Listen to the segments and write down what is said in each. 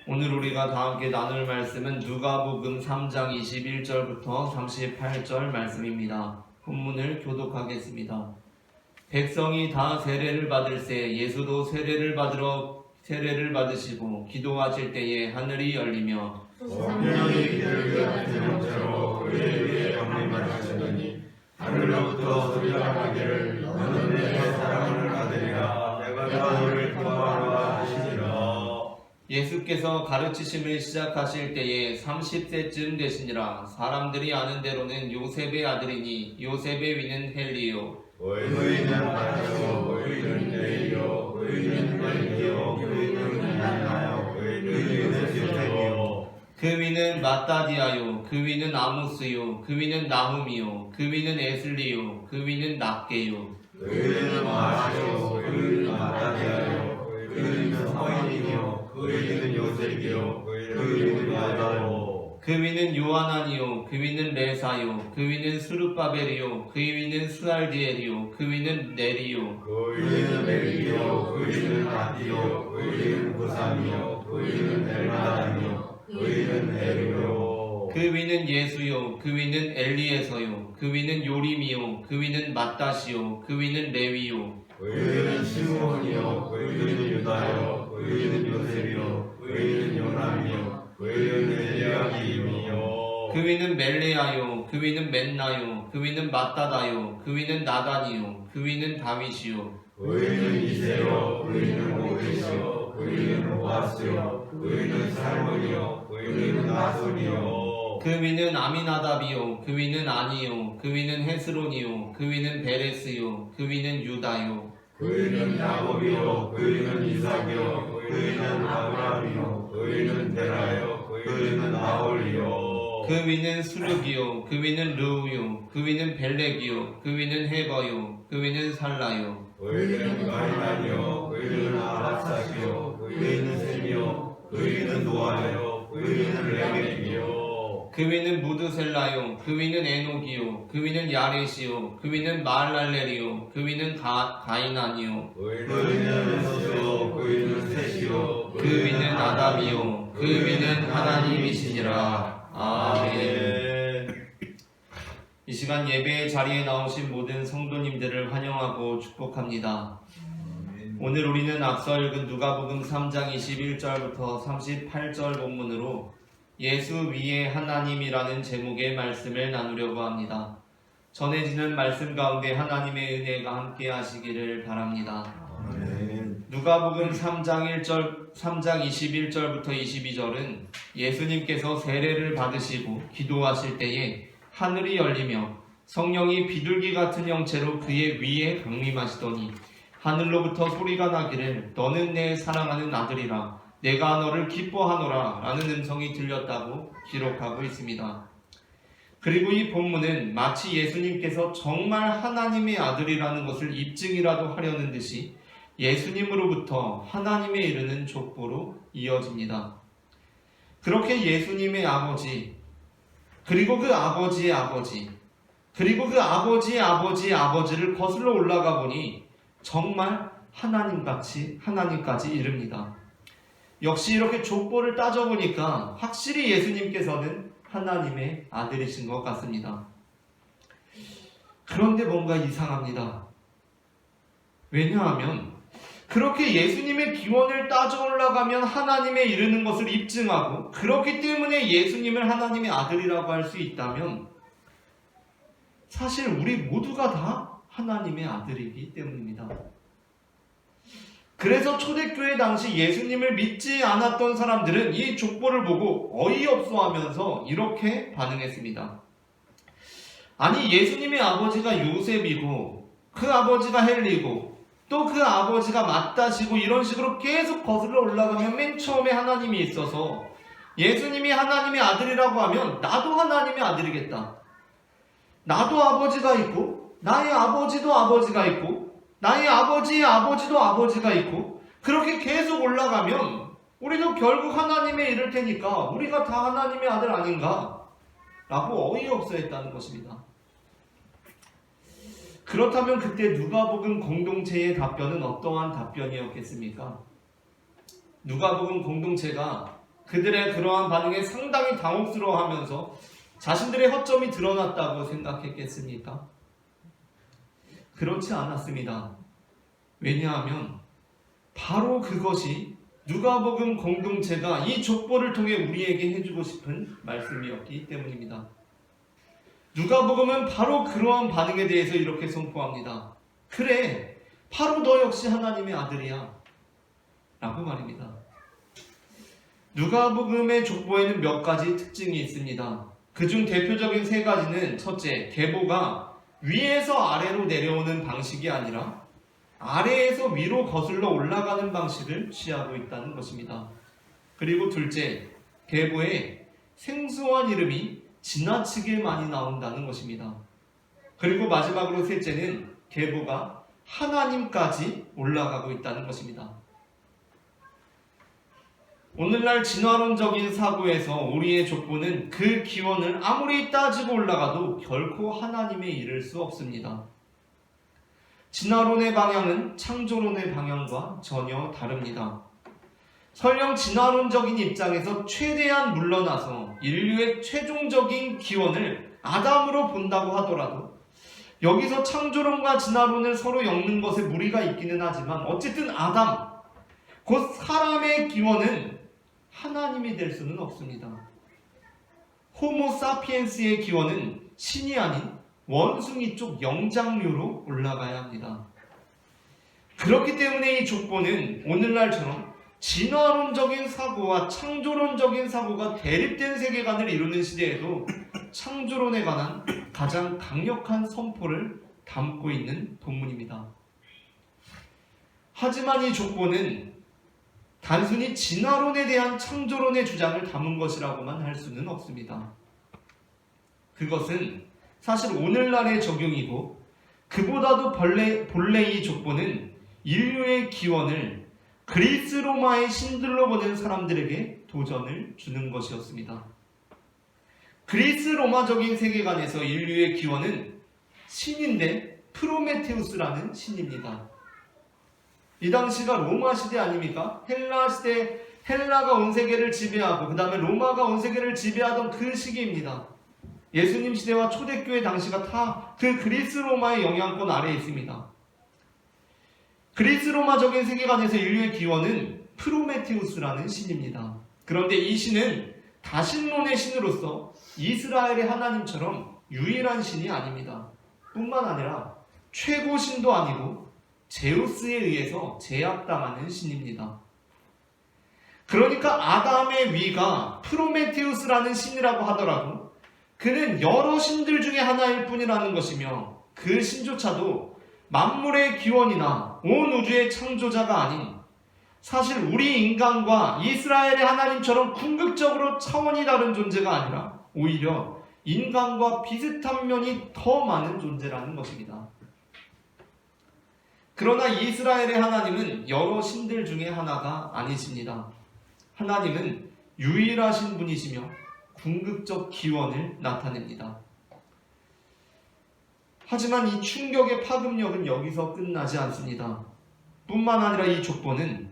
오늘 우리가 다 함께 나눌 말씀은 누가복음 3장 21절부터 38절 말씀입니다. 본문을 교독하겠습니다. 백성이 다 세례를 받을새 예수도 세례를 받으시고 기도하실 때에 하늘이 열리며 성령이 비둘기 같은 형체로 그의 위에 강림하시더니 하늘로부터 소리가 나기를 너는 내 사랑하는 아들이라 내가 너를 기뻐하노라 하시니라. 예수께서 가르치심을 시작하실 때에 30세쯤 되시니라. 사람들이 아는 대로는 요셉의 아들이니 요셉의 위는 헬리요 의인은 마타요 의인은 레이요 의인은 멜기요 의인은 하나요 의인은 요셉이요 그 위는 마따디아요 그 위는 아모스요 그 위는 나훔이요 그 위는 에슬리요 그 위는 낫게요 의인은 마시요 의인은 마타디아요 의인은 서인이요 의인은 요셉이요 의인은 야다요 그 위는 요하나니요 그 위는 레사요 그 위는 스룹바벨이요 그 위는 스알디엘이요 그 위는 네리요 의인은 멜기요 의인은 아디요 의인은 부삼이요 의인은 엘마다니요 의인은 에르요 그 위는 예수요 그 위는 엘리에서요 그 위는 요림이요 그 위는 마따시요 그 위는 레위요 의인은 시므온이요 의인은 유다요 의인은 요셉이요 의인은 요남이요 의인은 엘리야김이요 그 위는 멜레아요 그 위는 맨나요 그 위는 마따다요 그 위는 나단이요 그 위는 다윗이요 의인은 이세요 의인은 오벳이요 의인은 오아스요 의인은 살몬이요 의인은 나손이요 그 위는 아미나답이요 그 위는 아니요 그 위는 헤스론이요 그 위는 베레스요 그 위는 유다요 의인은 야곱이요 의인은 이삭이요 의인은 아브라함이요 의인은 데라요 의인은 나홀이요 그 위는 수르기요 그 위는 르우요 그 위는 벨렉이요 그 위는 헤거요 그 위는 살라요 의인은 가이나니요 의인은 아라삭이요 의인은 셈이요 의인은 노아요 의인은 레멕이요 그 위는 무드셀라요 그 위는 에녹이요 그 위는 야렛이요 그 위는 마할랄렐이요 그 위는 가이난이요 의인은 에노스요 의인은 셋이요 그 위는 아담이요 그 위는 하나님이시니라. 아멘. 이 시간 예배의 자리에 나오신 모든 성도님들을 환영하고 축복합니다. 오늘 우리는 앞서 읽은 누가복음 3장 21절부터 38절 본문으로 예수 위에 하나님이라는 제목의 말씀을 나누려고 합니다. 전해지는 말씀 가운데 하나님의 은혜가 함께 하시기를 바랍니다. 누가복음 3장 21절부터 22절은 예수님께서 세례를 받으시고 기도하실 때에 하늘이 열리며 성령이 비둘기 같은 형체로 그의 위에 강림하시더니 하늘로부터 소리가 나기를 너는 내 사랑하는 아들이라 내가 너를 기뻐하노라 라는 음성이 들렸다고 기록하고 있습니다. 그리고 이 본문은 마치 예수님께서 정말 하나님의 아들이라는 것을 입증이라도 하려는 듯이 예수님으로부터 하나님에 이르는 족보로 이어집니다. 그렇게 예수님의 아버지, 그리고 그 아버지의 아버지, 그리고 그 아버지의 아버지의 아버지를 거슬러 올라가 보니 정말 하나님까지 이릅니다. 역시 이렇게 족보를 따져보니까 확실히 예수님께서는 하나님의 아들이신 것 같습니다. 그런데 뭔가 이상합니다. 왜냐하면 그렇게 예수님의 기원을 따져 올라가면 하나님에 이르는 것을 입증하고 그렇기 때문에 예수님을 하나님의 아들이라고 할 수 있다면 사실 우리 모두가 다 하나님의 아들이기 때문입니다. 그래서 초대교회 당시 예수님을 믿지 않았던 사람들은 이 족보를 보고 어이없어 하면서 이렇게 반응했습니다. 아니 예수님의 아버지가 요셉이고 그 아버지가 헬리고 또 그 아버지가 마따시고 이런 식으로 계속 거슬러 올라가면 맨 처음에 하나님이 있어서 예수님이 하나님의 아들이라고 하면 나도 하나님의 아들이겠다. 나도 아버지가 있고 나의 아버지도 아버지가 있고 나의 아버지의 아버지도 아버지가 있고 그렇게 계속 올라가면 우리도 결국 하나님에 이를 테니까 우리가 다 하나님의 아들 아닌가? 라고 어이없어 했다는 것입니다. 그렇다면 그때 누가복음 공동체의 답변은 어떠한 답변이었겠습니까? 누가복음 공동체가 그들의 그러한 반응에 상당히 당혹스러워하면서 자신들의 허점이 드러났다고 생각했겠습니까? 그렇지 않았습니다. 왜냐하면 바로 그것이 누가복음 공동체가 이 족보를 통해 우리에게 해주고 싶은 말씀이었기 때문입니다. 누가복음은 바로 그러한 반응에 대해서 이렇게 선포합니다. 그래, 바로 너 역시 하나님의 아들이야 라고 말입니다. 누가복음의 족보에는 몇 가지 특징이 있습니다. 그중 대표적인 세 가지는 첫째, 계보가 위에서 아래로 내려오는 방식이 아니라 아래에서 위로 거슬러 올라가는 방식을 취하고 있다는 것입니다. 그리고 둘째, 계보에 생소한 이름이 지나치게 많이 나온다는 것입니다. 그리고 마지막으로 셋째는 계보가 하나님까지 올라가고 있다는 것입니다. 오늘날 진화론적인 사고에서 우리의 족보는 그 기원을 아무리 따지고 올라가도 결코 하나님에 이를 수 없습니다. 진화론의 방향은 창조론의 방향과 전혀 다릅니다. 설령 진화론적인 입장에서 최대한 물러나서 인류의 최종적인 기원을 아담으로 본다고 하더라도 여기서 창조론과 진화론을 서로 엮는 것에 무리가 있기는 하지만 어쨌든 아담, 곧 사람의 기원은 하나님이 될 수는 없습니다. 호모 사피엔스의 기원은 신이 아닌 원숭이 쪽 영장류로 올라가야 합니다. 그렇기 때문에 이 족보는 오늘날처럼 진화론적인 사고와 창조론적인 사고가 대립된 세계관을 이루는 시대에도 창조론에 관한 가장 강력한 선포를 담고 있는 본문입니다. 하지만 이 족보는 단순히 진화론에 대한 창조론의 주장을 담은 것이라고만 할 수는 없습니다. 그것은 사실 오늘날의 적용이고 그보다도 본래 이 족보는 인류의 기원을 그리스 로마의 신들로 보는 사람들에게 도전을 주는 것이었습니다. 그리스 로마적인 세계관에서 인류의 기원은 신인데 프로메테우스라는 신입니다. 이 당시가 로마 시대 아닙니까? 헬라 시대, 헬라가 온 세계를 지배하고 그 다음에 로마가 온 세계를 지배하던 그 시기입니다. 예수님 시대와 초대교회 당시가 다 그 그리스 로마의 영향권 아래에 있습니다. 그리스 로마적인 세계관에서 인류의 기원은 프로메테우스라는 신입니다. 그런데 이 신은 다신론의 신으로서 이스라엘의 하나님처럼 유일한 신이 아닙니다. 뿐만 아니라 최고 신도 아니고 제우스에 의해서 제압당하는 신입니다. 그러니까 아담의 위가 프로메테우스라는 신이라고 하더라도 그는 여러 신들 중에 하나일 뿐이라는 것이며 그 신조차도 만물의 기원이나 온 우주의 창조자가 아닌 사실 우리 인간과 이스라엘의 하나님처럼 궁극적으로 차원이 다른 존재가 아니라 오히려 인간과 비슷한 면이 더 많은 존재라는 것입니다. 그러나 이스라엘의 하나님은 여러 신들 중에 하나가 아니십니다. 하나님은 유일하신 분이시며 궁극적 기원을 나타냅니다. 하지만 이 충격의 파급력은 여기서 끝나지 않습니다. 뿐만 아니라 이 족보는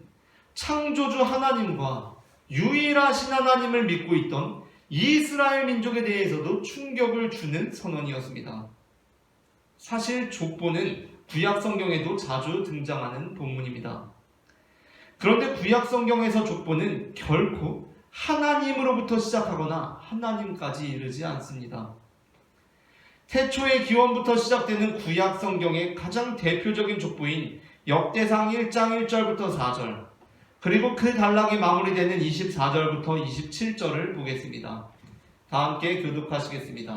창조주 하나님과 유일하신 하나님을 믿고 있던 이스라엘 민족에 대해서도 충격을 주는 선언이었습니다. 사실 족보는 구약 성경에도 자주 등장하는 본문입니다. 그런데 구약 성경에서 족보는 결코 하나님으로부터 시작하거나 하나님까지 이르지 않습니다. 태초의 기원부터 시작되는 구약 성경의 가장 대표적인 족보인 역대상 1장 1절부터 4절, 그리고 그 단락이 마무리되는 24절부터 27절을 보겠습니다. 다 함께 교독하시겠습니다.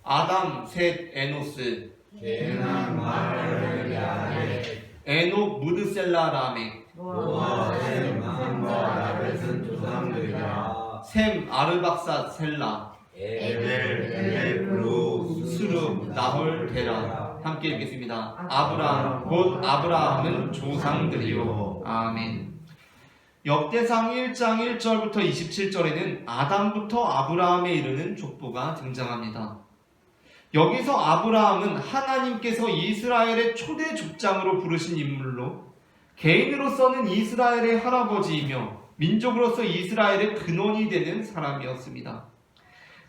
아담, 셋, 에노스, 게남, 마르, 야레, 에녹, 무드셀라, 라멕, 노아, 셈, 함과 야벳은 조상들이라. 셈, 아르박사, 셀라, 에벨, 벨렉, 루, 수룹, 나홀, 데라. 함께 읽겠습니다. 아브라함, 곧 아브라함은 조상들이요. 아멘. 역대상 1장 1절부터 27절에는 아담부터 아브라함에 이르는 족보가 등장합니다. 여기서 아브라함은 하나님께서 이스라엘의 초대 족장으로 부르신 인물로 개인으로서는 이스라엘의 할아버지이며 민족으로서 이스라엘의 근원이 되는 사람이었습니다.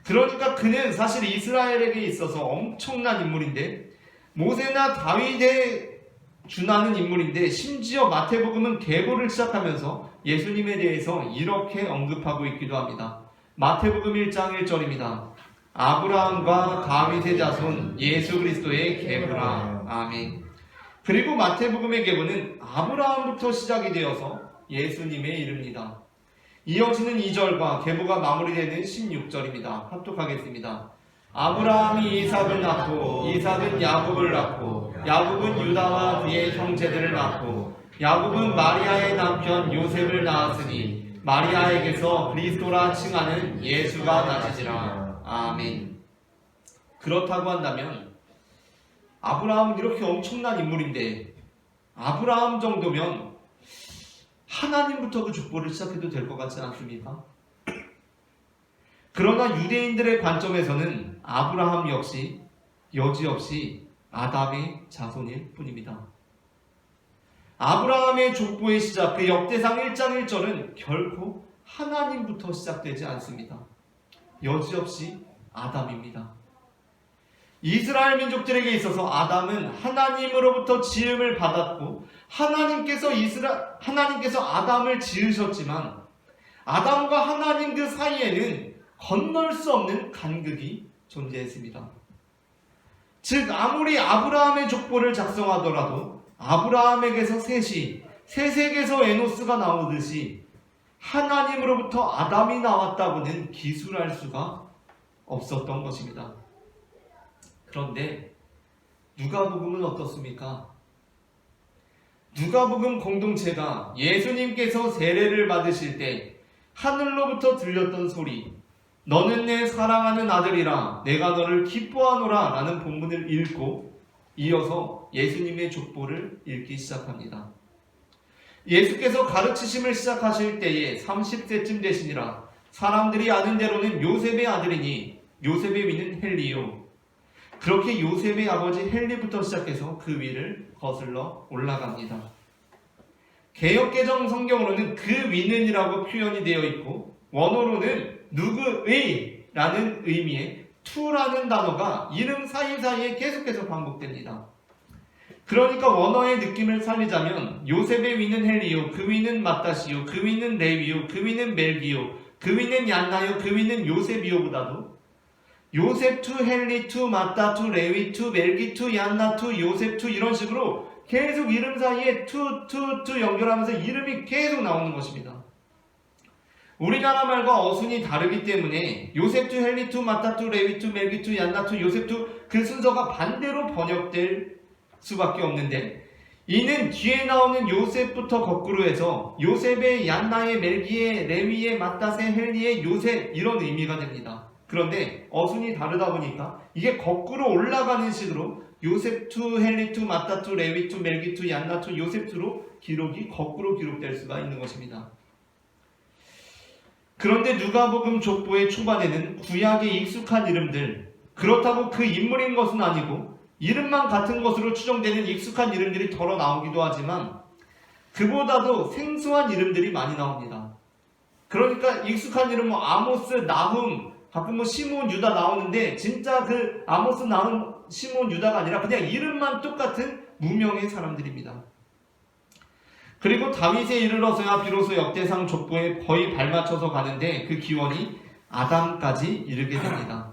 그러니까 그는 사실 이스라엘에게 있어서 엄청난 인물인데, 모세나 다윗에 준하는 인물인데, 심지어 마태복음은 계보를 시작하면서 예수님에 대해서 이렇게 언급하고 있기도 합니다. 마태복음 1장 1절입니다. 아브라함과 다윗의 자손 예수 그리스도의 계보라. 아멘. 그리고 마태복음의 계보는 아브라함부터 시작이 되어서 예수님에 이릅니다. 이어지는 2절과 계보가 마무리되는 16절입니다. 합독하겠습니다. 아브라함이 이삭을 낳고 이삭은 야곱을 낳고 야곱은 유다와 그의 형제들을 낳고 야곱은 마리아의 남편 요셉을 낳았으니 마리아에게서 그리스도라 칭하는 예수가 나시지라. 아멘. 그렇다고 한다면 아브라함은 이렇게 엄청난 인물인데, 아브라함 정도면 하나님부터 그 족보를 시작해도 될 것 같지 않습니까? 그러나 유대인들의 관점에서는 아브라함 역시 여지없이 아담의 자손일 뿐입니다. 아브라함의 족보의 시작, 그 역대상 1장 1절은 결코 하나님부터 시작되지 않습니다. 여지없이 아담입니다. 이스라엘 민족들에게 있어서 아담은 하나님으로부터 지음을 받았고, 하나님께서 아담을 지으셨지만 아담과 하나님 그 사이에는 건널 수 없는 간극이 존재했습니다. 즉, 아무리 아브라함의 족보를 작성하더라도 아브라함에게서 셋이, 셋에게서 에노스가 나오듯이 하나님으로부터 아담이 나왔다고는 기술할 수가 없었던 것입니다. 그런데 누가복음은 어떻습니까? 누가복음 공동체가 예수님께서 세례를 받으실 때 하늘로부터 들렸던 소리, 너는 내 사랑하는 아들이라 내가 너를 기뻐하노라 라는 본문을 읽고 이어서 예수님의 족보를 읽기 시작합니다. 예수께서 가르치심을 시작하실 때에 30세쯤 되시니라. 사람들이 아는 대로는 요셉의 아들이니 요셉의 위는 헬리요. 그렇게 요셉의 아버지 헬리부터 시작해서 그 위를 거슬러 올라갑니다. 개역개정 성경으로는 그 위는이라고 표현이 되어 있고, 원어로는 누구의 라는 의미의 투라는 단어가 이름 사이사이에 계속해서 반복됩니다. 그러니까 원어의 느낌을 살리자면 요셉의 위는 헬리요, 그 위는 마따시요, 그 위는 레위요, 그 위는 멜기요, 그 위는 얀나요, 그 위는 요셉이요보다도 요셉 투, 헬리 투, 마따 투, 레위 투, 멜기 투, 얀나 투, 요셉 투 이런 식으로 계속 이름 사이에 투 연결하면서 이름이 계속 나오는 것입니다. 우리나라 말과 어순이 다르기 때문에 요셉 투, 헬리 투, 마따 투, 레위 투, 멜기 투, 얀나 투, 요셉 투 그 순서가 반대로 번역될 수밖에 없는데, 이는 뒤에 나오는 요셉부터 거꾸로 해서 요셉의, 얀나의, 멜기의, 레위의, 마따의, 헬리의, 요셉 이런 의미가 됩니다. 그런데 어순이 다르다 보니까 이게 거꾸로 올라가는 식으로 요셉 투, 헬리 투, 마따 투, 레위 투, 멜기 투, 얀나 투, 요셉 투로 기록이 거꾸로 기록될 수가 있는 것입니다. 그런데 누가복음 족보의 초반에는 구약에 익숙한 이름들, 그렇다고 그 인물인 것은 아니고 이름만 같은 것으로 추정되는 익숙한 이름들이 덜어 나오기도 하지만 그보다도 생소한 이름들이 많이 나옵니다. 그러니까 익숙한 이름 아모스, 나훔, 가끔 시몬, 유다 나오는데 진짜 그 아모스, 나훔, 시몬, 유다가 아니라 그냥 이름만 똑같은 무명의 사람들입니다. 그리고 다윗에 이르러서야 비로소 역대상 족보에 거의 발맞춰서 가는데 그 기원이 아담까지 이르게 됩니다.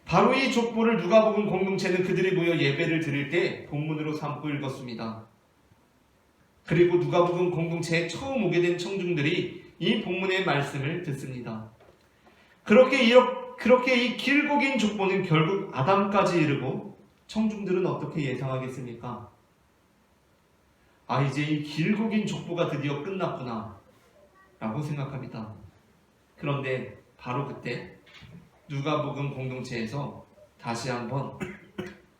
바로 이 족보를 누가복음 공동체는 그들이 모여 예배를 드릴 때 본문으로 삼고 읽었습니다. 그리고 누가복음 공동체에 처음 오게 된 청중들이 이 본문의 말씀을 듣습니다. 그렇게 이 길고 긴 족보는 결국 아담까지 이르고 청중들은 어떻게 예상하겠습니까? 아, 이제 이 길고 긴 족보가 드디어 끝났구나 라고 생각합니다. 그런데 바로 그때 누가복음 공동체에서 다시 한번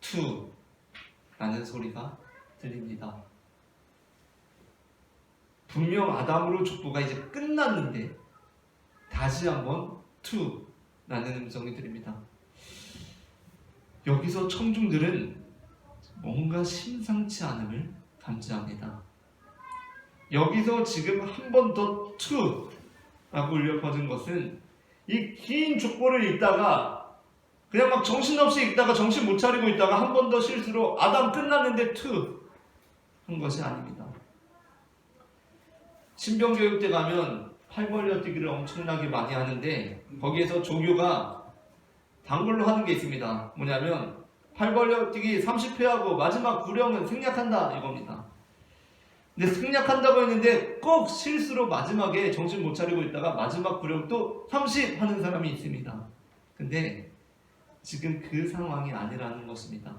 투 라는 소리가 들립니다. 분명 아담으로 족보가 이제 끝났는데 다시 한번 투 라는 음성이 들립니다. 여기서 청중들은 뭔가 심상치 않음을 감지합니다. 여기서 지금 한 번 더 투라고 울려 퍼진 것은 이 긴 족보를 읽다가 그냥 막 정신없이 읽다가 정신 못 차리고 있다가 한 번 더 실수로 아담 끝났는데 투 한 것이 아닙니다. 신병교육 때 가면 팔 벌려 뛰기를 엄청나게 많이 하는데 거기에서 조교가 단골로 하는 게 있습니다. 뭐냐면 팔 벌려 뛰기 30회하고 마지막 구령은 생략한다 이겁니다. 근데 생략한다고 했는데 꼭 실수로 마지막에 정신 못 차리고 있다가 마지막 구령 또 30 하는 사람이 있습니다. 근데 지금 그 상황이 아니라는 것입니다.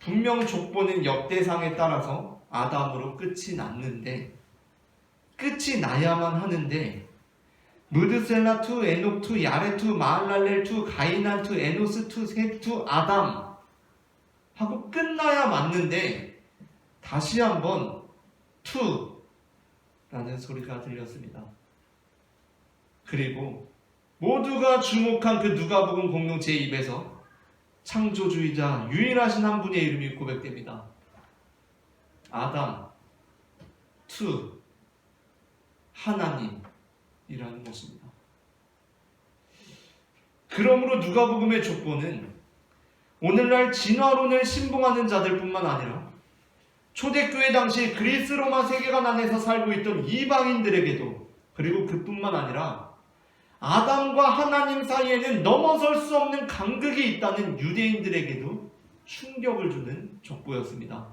분명 족보는 역대상에 따라서 아담으로 끝이 났는데 끝이 나야만 하는데 무드셀라 투, 에녹 투, 야레 투, 마할랄렐 투, 가이난 투, 에노스 투, 셋 투, 아담 하고 끝나야 맞는데 다시 한번 투 라는 소리가 들렸습니다. 그리고 모두가 주목한 그 누가복음 공동체의 입에서 창조주의자 유일하신 한 분의 이름이 고백됩니다. 아담 투 하나님이라는 것입니다. 그러므로 누가복음의 족보는 오늘날 진화론을 신봉하는 자들뿐만 아니라 초대교회 당시 그리스 로마 세계관 안에서 살고 있던 이방인들에게도 그리고 그뿐만 아니라 아담과 하나님 사이에는 넘어설 수 없는 간극이 있다는 유대인들에게도 충격을 주는 족보였습니다.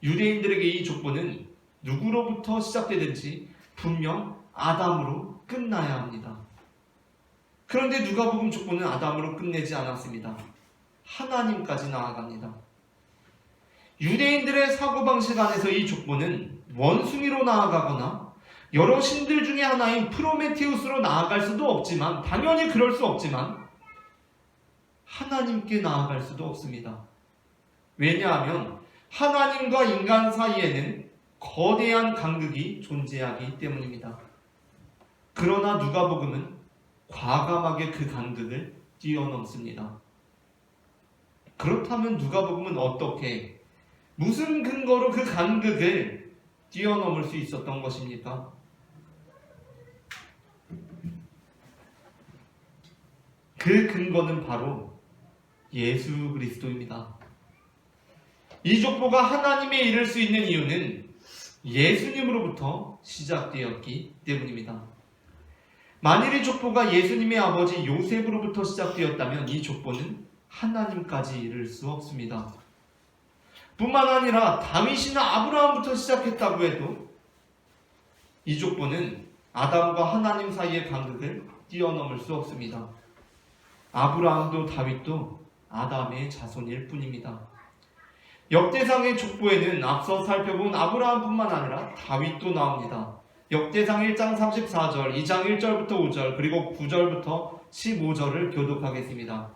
유대인들에게 이 족보는 누구로부터 시작되든지 분명 아담으로 끝나야 합니다. 그런데 누가복음 족보는 아담으로 끝내지 않았습니다. 하나님까지 나아갑니다. 유대인들의 사고방식 안에서 이 족보는 원숭이로 나아가거나 여러 신들 중에 하나인 프로메테우스로 나아갈 수도 없지만 당연히 그럴 수 없지만 하나님께 나아갈 수도 없습니다. 왜냐하면 하나님과 인간 사이에는 거대한 간극이 존재하기 때문입니다. 그러나 누가복음은 과감하게 그 간극을 뛰어넘습니다. 그렇다면 누가복음은 어떻게 무슨 근거로 그 간극을 뛰어넘을 수 있었던 것입니까? 그 근거는 바로 예수 그리스도입니다. 이 족보가 하나님에 이를 수 있는 이유는 예수님으로부터 시작되었기 때문입니다. 만일 이 족보가 예수님의 아버지 요셉으로부터 시작되었다면 이 족보는 하나님까지 이를 수 없습니다. 뿐만 아니라 다윗이나 아브라함부터 시작했다고 해도 이 족보는 아담과 하나님 사이의 간극을 뛰어넘을 수 없습니다. 아브라함도 다윗도 아담의 자손일 뿐입니다. 역대상의 족보에는 앞서 살펴본 아브라함뿐만 아니라 다윗도 나옵니다. 역대상 1장 34절, 2장 1절부터 5절, 그리고 9절부터 15절을 교독하겠습니다.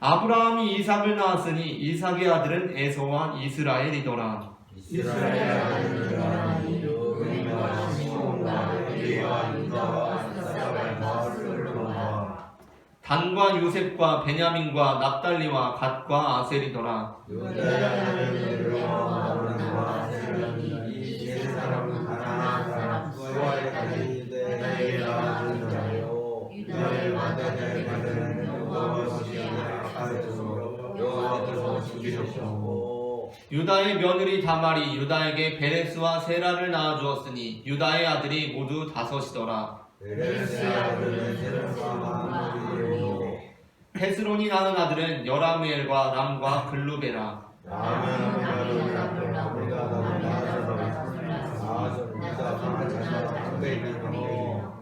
아브라함이 이삭을 낳았으니 이삭의 아들은 에서와 이스라엘이더라. 이스라엘 아들들아 그리와 시몬과 레위와 유다와 이사갈과 스불론과 단과 요셉과 베냐민과 납달리와 갓과 아셀이더라. 유다의 아들들과 아브람과 세라니 이 세 사람은 가나안 사람 수아에까지 유다에게 낳았느니라요. 유다의 맏아들 가드는 여호와께서 아까에서 여호와께서 죽이셨고 유다의 며느리 다말이 유다에게 베레스와 세라를 낳아주었으니 유다의 아들이 모두 5이더라. 베레스의 아들은 세라와 마므리요. 헤스론이 낳은 아들은 여라무엘과 람과 글루베라. 라면 우리가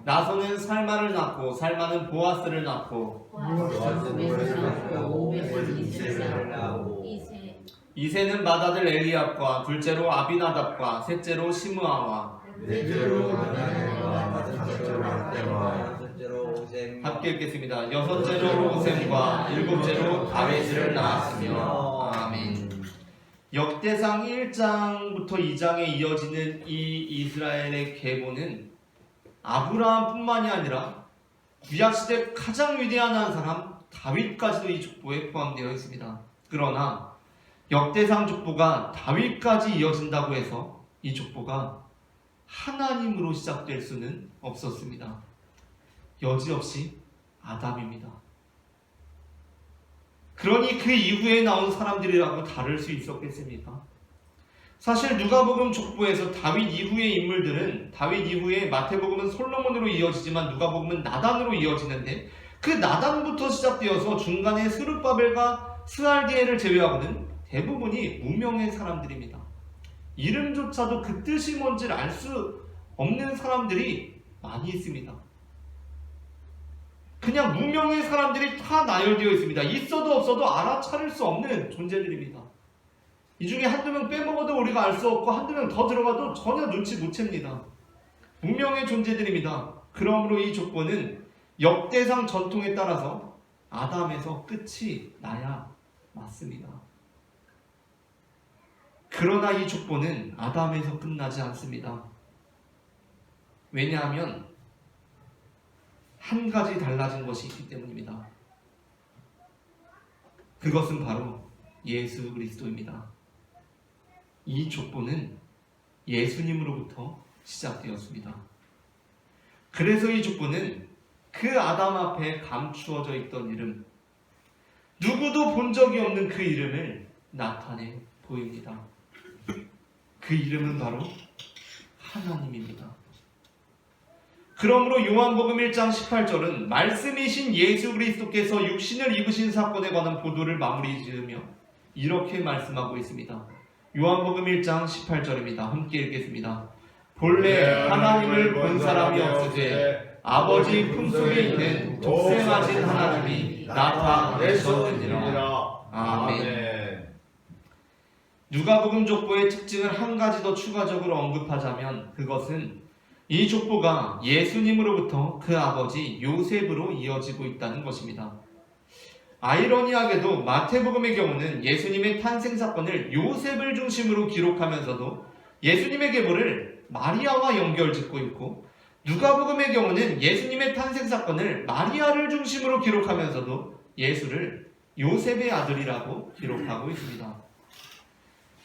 나손은 살마를 낳고 살마는 보아스를 낳고 이세는 맏아들 엘리압과 둘째로 아비나답과 셋째로 시므아와 넷째로 하나님과 다섯째로 학대와 함께 읽겠습니다. 여섯째로 오셈과 일곱째로 다윗을 낳았으며 아멘. 역대상 1장부터 2장에 이어지는 이 이스라엘의 계보는 아브라함뿐만이 아니라 구약시대 가장 위대한 한 사람 다윗까지도 이 족보에 포함되어 있습니다. 그러나 역대상 족보가 다윗까지 이어진다고 해서 이 족보가 하나님으로 시작될 수는 없었습니다. 여지없이 아담입니다. 그러니 그 이후에 나온 사람들이라고 다를 수 있었겠습니까? 사실 누가복음 족보에서 다윗 이후의 인물들은 다윗 이후에 마태복음은 솔로몬으로 이어지지만 누가복음은 나단으로 이어지는데 그 나단부터 시작되어서 중간에 스룹바벨과 스알디엘을 제외하고는 대부분이 무명의 사람들입니다. 이름조차도 그 뜻이 뭔지를 알 수 없는 사람들이 많이 있습니다. 그냥 무명의 사람들이 다 나열되어 있습니다. 있어도 없어도 알아차릴 수 없는 존재들입니다. 이 중에 한두 명 빼먹어도 우리가 알 수 없고 한두 명 더 들어가도 전혀 눈치 못 챕니다. 무명의 존재들입니다. 그러므로 이 족보는 역대상 전통에 따라서 아담에서 끝이 나야 맞습니다. 그러나 이 족보는 아담에서 끝나지 않습니다. 왜냐하면 한 가지 달라진 것이 있기 때문입니다. 그것은 바로 예수 그리스도입니다. 이 족보는 예수님으로부터 시작되었습니다. 그래서 이 족보는 그 아담 앞에 감추어져 있던 이름, 누구도 본 적이 없는 그 이름을 나타내 보입니다. 그 이름은 바로 하나님입니다. 그러므로 요한복음 1장 18절은 말씀이신 예수 그리스도께서 육신을 입으신 사건에 관한 보도를 마무리 지으며 이렇게 말씀하고 있습니다. 요한복음 1장 18절입니다. 함께 읽겠습니다. 본래 하나님을 본 사람이 없으되 아버지 품속에 있는 독생하신 하나님이 나타내셨느니라. 아멘. 누가복음 족보의 특징을 한 가지 더 추가적으로 언급하자면 그것은 이 족보가 예수님으로부터 그 아버지 요셉으로 이어지고 있다는 것입니다. 아이러니하게도 마태복음의 경우는 예수님의 탄생 사건을 요셉을 중심으로 기록하면서도 예수님의 계보를 마리아와 연결짓고 있고, 누가복음의 경우는 예수님의 탄생 사건을 마리아를 중심으로 기록하면서도 예수를 요셉의 아들이라고 기록하고 있습니다.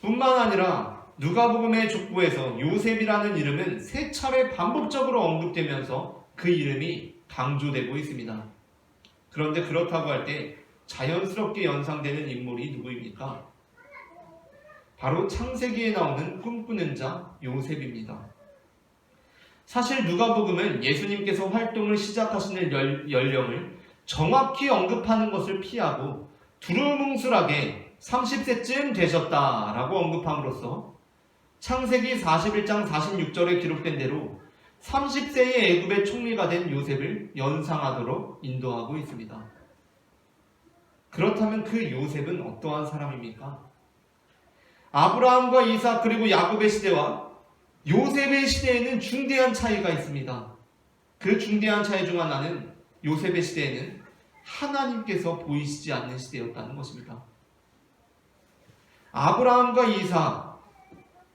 뿐만 아니라 누가복음의 족보에서 요셉이라는 이름은 3차례 반복적으로 언급되면서 그 이름이 강조되고 있습니다. 그런데 그렇다고 할 때 자연스럽게 연상되는 인물이 누구입니까? 바로 창세기에 나오는 꿈꾸는 자 요셉입니다. 사실 누가복음은 예수님께서 활동을 시작하시는 연령을 정확히 언급하는 것을 피하고 두루뭉술하게 30세쯤 되셨다라고 언급함으로써 창세기 41장 46절에 기록된 대로 30세의 애굽의 총리가 된 요셉을 연상하도록 인도하고 있습니다. 그렇다면 그 요셉은 어떠한 사람입니까? 아브라함과 이삭 그리고 야곱의 시대와 요셉의 시대에는 중대한 차이가 있습니다. 그 중대한 차이 중 하나는 요셉의 시대에는 하나님께서 보이시지 않는 시대였다는 것입니다. 아브라함과 이삭,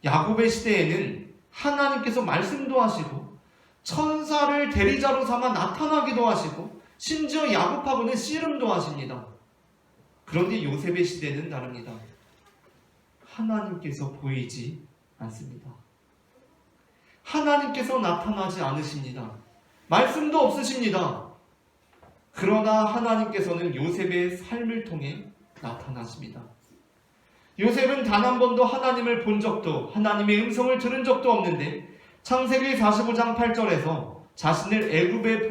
야곱의 시대에는 하나님께서 말씀도 하시고 천사를 대리자로 삼아 나타나기도 하시고 심지어 야곱하고는 씨름도 하십니다. 그런데 요셉의 시대는 다릅니다. 하나님께서 보이지 않습니다. 하나님께서 나타나지 않으십니다. 말씀도 없으십니다. 그러나 하나님께서는 요셉의 삶을 통해 나타나십니다. 요셉은 단 한 번도 하나님을 본 적도, 하나님의 음성을 들은 적도 없는데 창세기 45장 8절에서 자신을 애굽에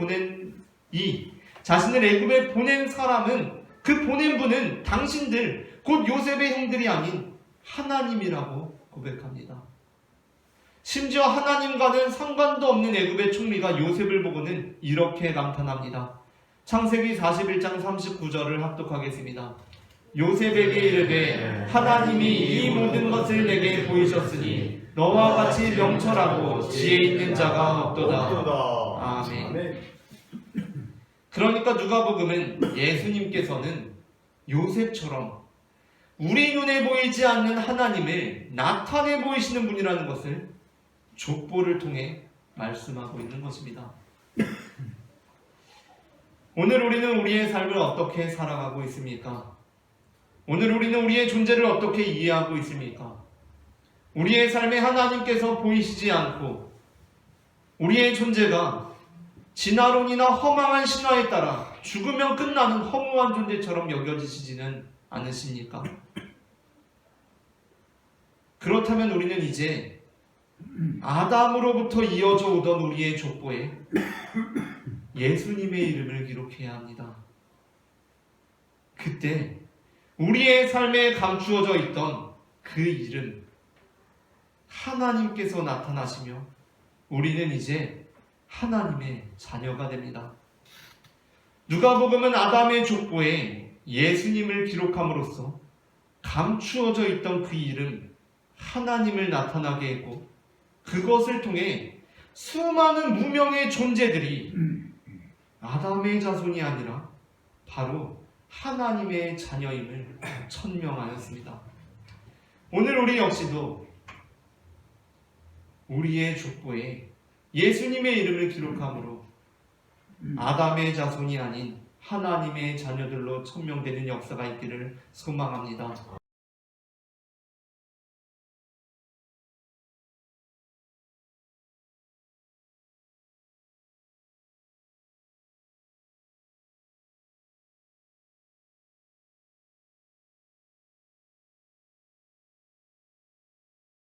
보낸 사람은, 그 보낸 분은 당신들 곧 요셉의 형들이 아닌 하나님이라고 고백합니다. 심지어 하나님과는 상관도 없는 애굽의 총리가 요셉을 보고는 이렇게 감탄합니다. 창세기 41장 39절을 합독하겠습니다. 요셉에게 이르되 하나님이 이 모든 것을 내게 보이셨으니 너와 같이 명철하고 지혜 있는 자가 없도다. 아멘. 그러니까 누가복음은 예수님께서는 요셉처럼 우리 눈에 보이지 않는 하나님을 나타내 보이시는 분이라는 것을 족보를 통해 말씀하고 있는 것입니다. 오늘 우리는 우리의 삶을 어떻게 살아가고 있습니까? 오늘 우리는 우리의 존재를 어떻게 이해하고 있습니까? 우리의 삶에 하나님께서 보이시지 않고 우리의 존재가 진화론이나 허망한 신화에 따라 죽으면 끝나는 허무한 존재처럼 여겨지시지는 않으십니까? 그렇다면 우리는 이제 아담으로부터 이어져 오던 우리의 족보에 예수님의 이름을 기록해야 합니다. 그때 우리의 삶에 감추어져 있던 그 이름, 하나님께서 나타나시며 우리는 이제 하나님의 자녀가 됩니다. 누가복음은 아담의 족보에 예수님을 기록함으로써 감추어져 있던 그 이름, 하나님을 나타나게 했고 그것을 통해 수많은 무명의 존재들이 아담의 자손이 아니라 바로 하나님의 자녀임을 천명하였습니다. 오늘 우리 역시도 우리의 족보에 예수님의 이름을 기록함으로 아담의 자손이 아닌 하나님의 자녀들로 천명되는 역사가 있기를 소망합니다.